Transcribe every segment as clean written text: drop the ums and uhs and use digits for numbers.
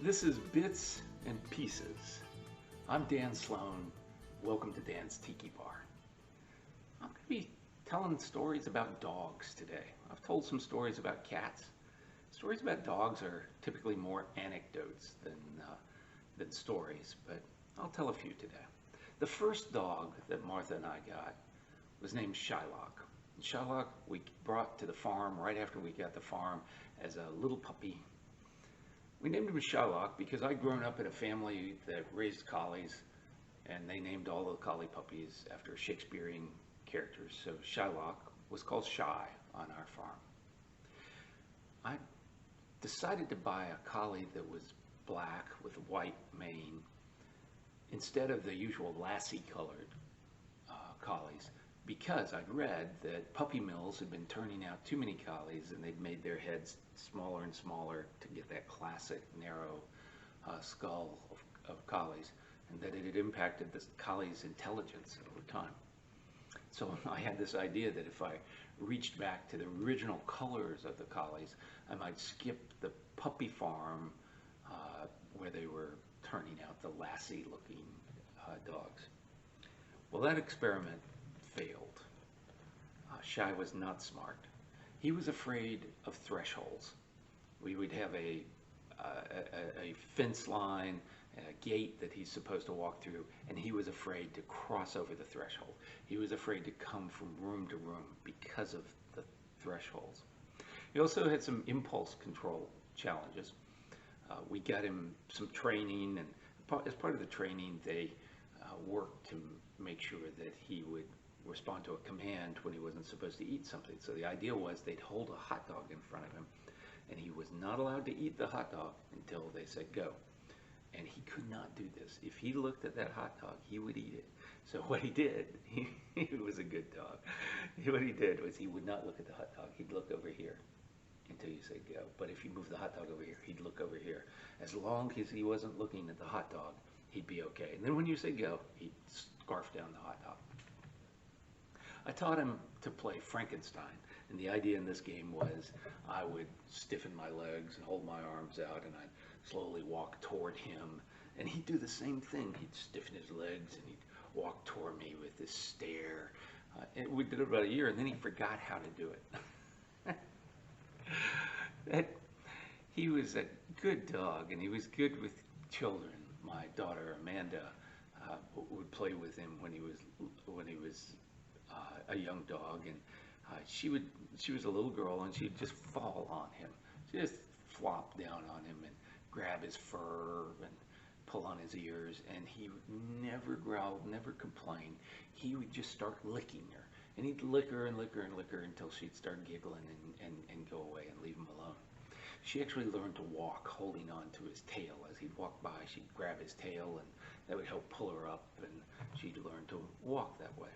This is Bits and Pieces. I'm Dan Slone. Welcome to Dan's Tiki Bar. I'm going to be telling stories about dogs today. I've told some stories about cats. Stories about dogs are typically more anecdotes than stories, but I'll tell a few today. The first dog that Martha and I got was named Shylock. Shylock we brought to the farm right after we got the farm as a little puppy. We named him Shylock because I'd grown up in a family that raised collies, and they named all the collie puppies after Shakespearean characters. So Shylock was called Shy on our farm. I decided to buy a collie that was black with a white mane instead of the usual lassie colored collies, because I'd read that puppy mills had been turning out too many collies and they'd made their heads smaller and smaller to get that classic narrow skull of collies, and that it had impacted the collie's intelligence over time. So I had this idea that if I reached back to the original colors of the collies, I might skip the puppy farm where they were turning out the lassie looking dogs. Well, that experiment failed. Shy was not smart. He was afraid of thresholds. We would have a fence line, a gate that he's supposed to walk through, and he was afraid to cross over the threshold. He was afraid to come from room to room because of the thresholds. He also had some impulse control challenges. We got him some training, and as part of the training, they worked to make sure that he would respond to a command when he wasn't supposed to eat something. So the idea was they'd hold a hot dog in front of him, and he was not allowed to eat the hot dog until they said go. And he could not do this. If he looked at that hot dog, he would eat it. So what he did, he was a good dog. What he did was he would not look at the hot dog. He'd look over here until you said go. But if you move the hot dog over here, he'd look over here. As long as he wasn't looking at the hot dog, he'd be okay. And then when you said go, he'd scarf down the hot dog. I taught him to play Frankenstein, and the idea in this game was I would stiffen my legs and hold my arms out, and I'd slowly walk toward him, and he'd do the same thing. He'd stiffen his legs, and he'd walk toward me with this stare. And we did it about a year, and then he forgot how to do it. He was a good dog, and he was good with children. My daughter Amanda would play with him when he was a young dog, and she was a little girl, and she'd just fall on him, just flop down on him and grab his fur and pull on his ears, and he would never growl, never complain. He would just start licking her, and he'd lick her and lick her and lick her until she'd start giggling and go away and leave him alone. She actually learned to walk holding on to his tail. As he'd walk by, she'd grab his tail, and that would help pull her up, and she'd learn to walk that way.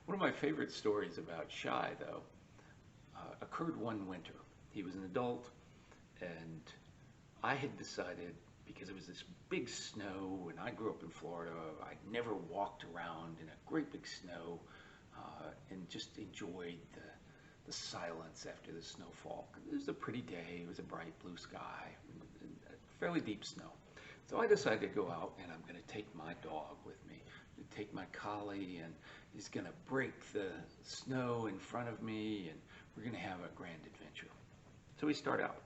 One of my favorite stories about Shy, though, occurred one winter. He was an adult, and I had decided, because it was this big snow, and I grew up in Florida, I'd never walked around in a great big snow and just enjoyed the silence after the snowfall. It was a pretty day, it was a bright blue sky, fairly deep snow. So I decided to go out, and I'm going to take my dog with me. Take my collie, and he's going to break the snow in front of me, and we're going to have a grand adventure. So we start out,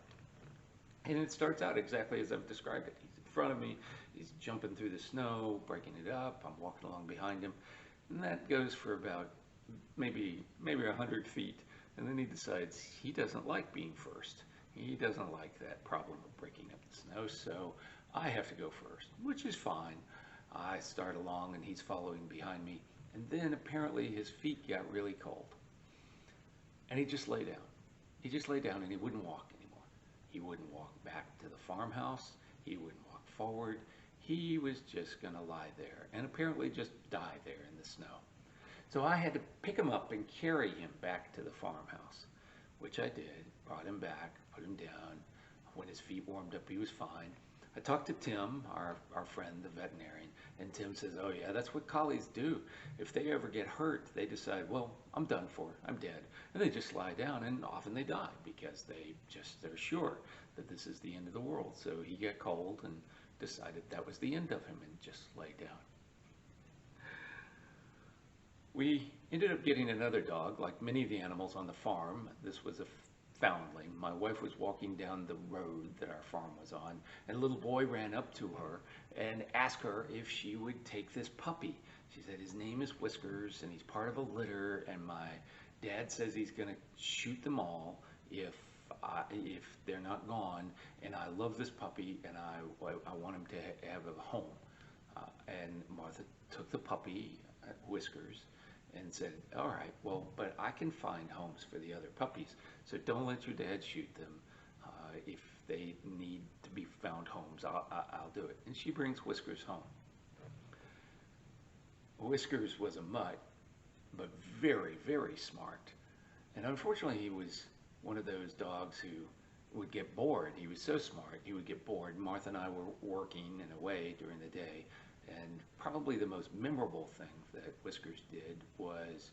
and it starts out exactly as I've described it. He's in front of me, he's jumping through the snow, breaking it up, I'm walking along behind him, and that goes for about maybe 100 feet, and then he decides he doesn't like being first. He doesn't like that problem of breaking up the snow, so I have to go first, which is fine. I start along, and he's following behind me, and then apparently his feet got really cold, and he just lay down. He just lay down, and he wouldn't walk anymore. He wouldn't walk back to the farmhouse. He wouldn't walk forward. He was just going to lie there and apparently just die there in the snow. So I had to pick him up and carry him back to the farmhouse, which I did. Brought him back, put him down. When his feet warmed up, he was fine. I talked to Tim, our friend, the veterinarian, And Tim says, oh yeah, that's what collies do. If they ever get hurt, they decide, well, I'm done for, I'm dead. And they just lie down, and often they die because they're sure that this is the end of the world. So he got cold and decided that was the end of him and just lay down. We ended up getting another dog, like many of the animals on the farm. This was a foundling. My wife was walking down the road that our farm was on, and a little boy ran up to her and asked her if she would take this puppy. She said, his name is Whiskers, and he's part of a litter, and my dad says he's going to shoot them all if they're not gone, and I love this puppy, and I want him to have a home. And Martha took the puppy, Whiskers, and said, all right, well, but I can find homes for the other puppies, so don't let your dad shoot them. If they need to be found homes, I'll do it. And she brings Whiskers home. Whiskers was a mutt, but very, very smart. And unfortunately, he was one of those dogs who would get bored. He was so smart, he would get bored. Martha and I were working and away during the day, and probably the most memorable thing that Whiskers did was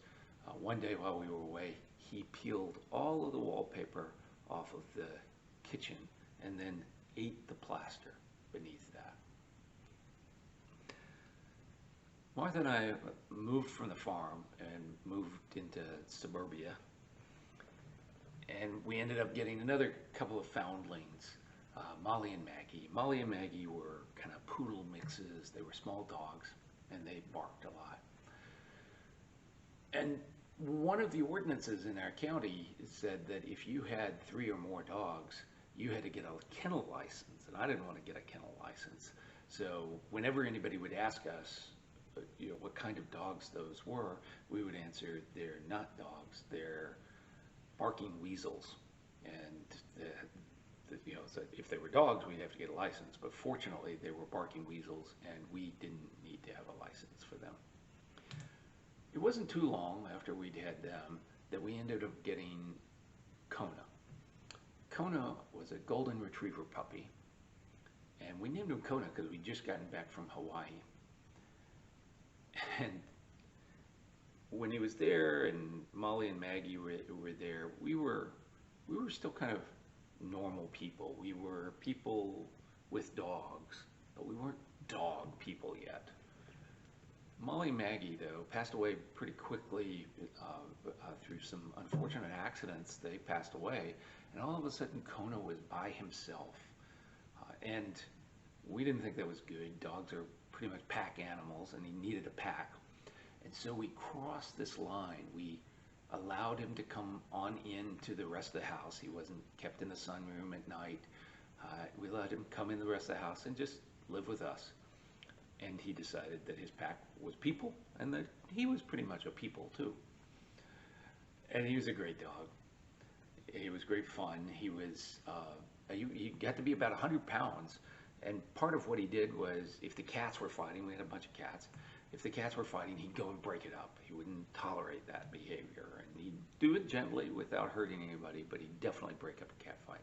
one day while we were away, he peeled all of the wallpaper off of the kitchen and then ate the plaster beneath that. Martha and I moved from the farm and moved into suburbia, and we ended up getting another couple of foundlings, Molly and Maggie. Molly and Maggie were kind of poodle mixes. They were small dogs, and they barked a lot. And one of the ordinances in our county said that if you had 3 or more dogs, you had to get a kennel license, and I didn't want to get a kennel license. So whenever anybody would ask us, what kind of dogs those were, we would answer, they're not dogs, they're barking weasels. And so if they were dogs, we'd have to get a license. But fortunately, they were barking weasels, and we didn't need to have a license for them. It wasn't too long after we'd had them that we ended up getting Kona. Kona was a golden retriever puppy, and we named him Kona because we'd just gotten back from Hawaii. And when he was there and Molly and Maggie were there, we were still kind of normal people. We were people with dogs, but we weren't dog people yet. Molly and Maggie, though, passed away pretty quickly through some unfortunate accidents. They passed away, and all of a sudden Kona was by himself. And we didn't think that was good. Dogs are pretty much pack animals, and he needed a pack. And so we crossed this line. We allowed him to come on into the rest of the house. He wasn't kept in the sunroom at night. We let him come in the rest of the house and just live with us. And he decided that his pack was people, and that he was pretty much a people too. And he was a great dog. He was great fun. He got to be about 100 pounds. And part of what he did was, if the cats were fighting, we had a bunch of cats, if the cats were fighting, he'd go and break it up. He wouldn't tolerate that behavior. And he'd do it gently without hurting anybody, but he'd definitely break up a cat fight.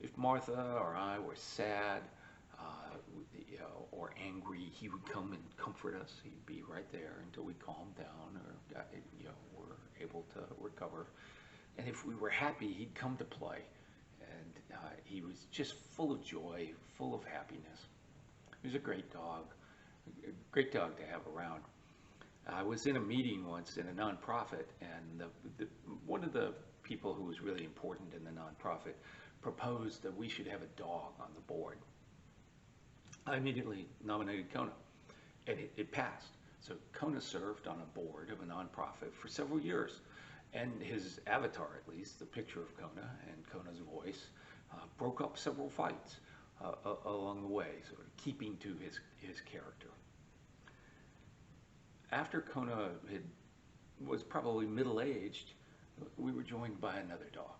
If Martha or I were sad, or angry, he would come and comfort us. He'd be right there until we calmed down or were able to recover. And if we were happy, he'd come to play. And he was just full of joy, full of happiness. He was a great dog to have around. I was in a meeting once in a nonprofit, and one of the people who was really important in the nonprofit proposed that we should have a dog on the board. I immediately nominated Kona, and it passed. So Kona served on a board of a nonprofit for several years, and his avatar, at least, the picture of Kona and Kona's voice, broke up several fights along the way, sort of keeping to his character. After Kona was probably middle-aged, we were joined by another dog.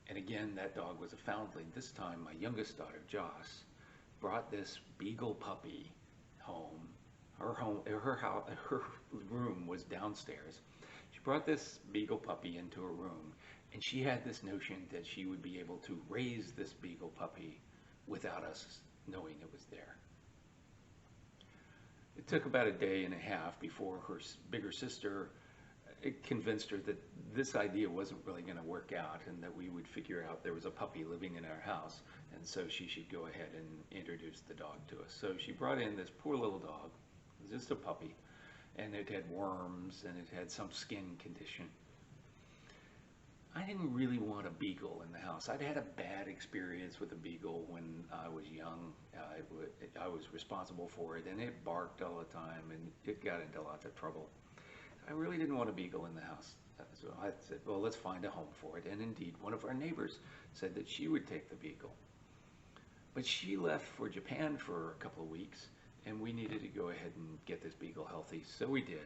And again, that dog was a foundling. This time, my youngest daughter, Joss, brought this beagle puppy home. Her room was downstairs. She brought this beagle puppy into her room, and she had this notion that she would be able to raise this beagle puppy without us knowing it was there. It took about a day and a half before her bigger sister convinced her that this idea wasn't really going to work out and that we would figure out there was a puppy living in our house, and so she should go ahead and introduce the dog to us. So she brought in this poor little dog, it was just a puppy, and it had worms and it had some skin condition. I didn't really want a beagle in the house. I'd had a bad experience with a beagle when I was young. I was responsible for it, and it barked all the time, and it got into lots of trouble. I really didn't want a beagle in the house. So I said, well, let's find a home for it. And indeed, one of our neighbors said that she would take the beagle. But she left for Japan for a couple of weeks, and we needed to go ahead and get this beagle healthy. So we did.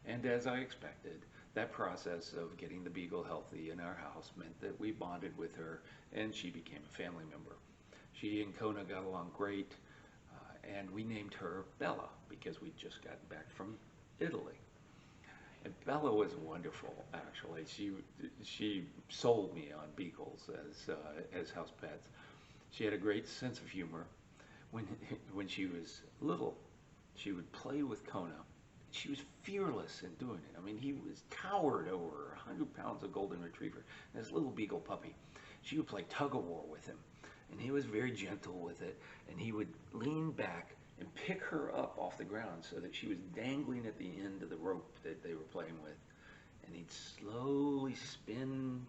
And as I expected, that process of getting the beagle healthy in our house meant that we bonded with her, and she became a family member. She and Kona got along great, and we named her Bella because we'd just gotten back from Italy. And Bella was wonderful, actually. She sold me on beagles as house pets. She had a great sense of humor. When she was little, she would play with Kona. She was fearless in doing it. I mean, he was towered over 100 pounds of golden retriever, and this little beagle puppy. She would play tug of war with him, and he was very gentle with it, and he would lean back and pick her up off the ground so that she was dangling at the end of the rope that they were playing with, and he'd slowly spin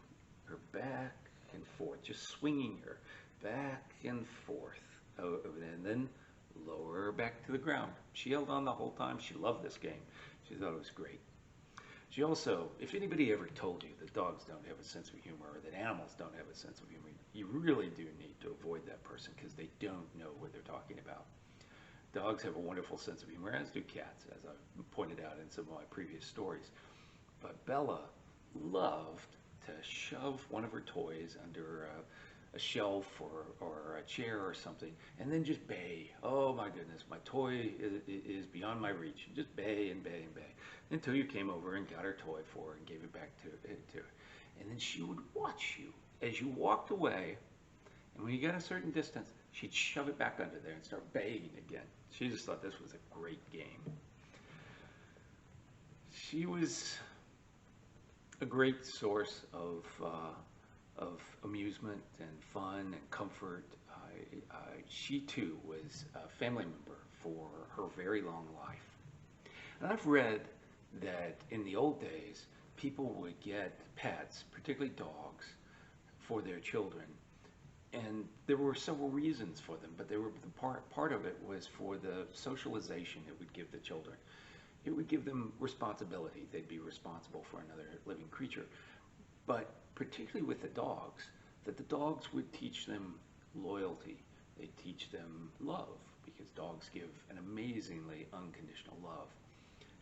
her back and forth, just swinging her back and forth, and then lower her back to the ground. She held on the whole time. She loved this game. She thought it was great. She also, if anybody ever told you that dogs don't have a sense of humor or that animals don't have a sense of humor, you really do need to avoid that person because they don't know what they're talking about. Dogs have a wonderful sense of humor, as do cats, as I've pointed out in some of my previous stories. But Bella loved to shove one of her toys under a shelf or a chair or something, and then just bay. Oh my goodness, my toy is beyond my reach. Just bay and bay and bay until you came over and got her toy for her and gave it back to her. And then she would watch you as you walked away, and when you got a certain distance, she'd shove it back under there and start baying again. She just thought this was a great game. She was a great source of amusement and fun and comfort. She too was a family member for her very long life. And I've read that in the old days, people would get pets, particularly dogs, for their children. And there were several reasons for them, but part of it was for the socialization it would give the children. It would give them responsibility. They'd be responsible for another living creature. But particularly with the dogs, that the dogs would teach them loyalty. They'd teach them love, because dogs give an amazingly unconditional love.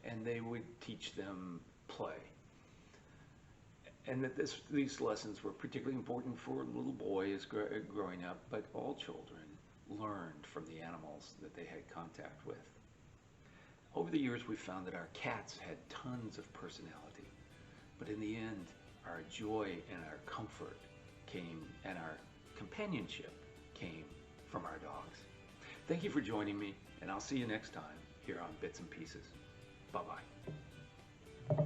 And they would teach them play. And that these lessons were particularly important for little boys growing up, but all children learned from the animals that they had contact with. Over the years, we found that our cats had tons of personality, but in the end, our joy and our comfort came, and our companionship came from our dogs. Thank you for joining me, and I'll see you next time here on Bits and Pieces. Bye-bye.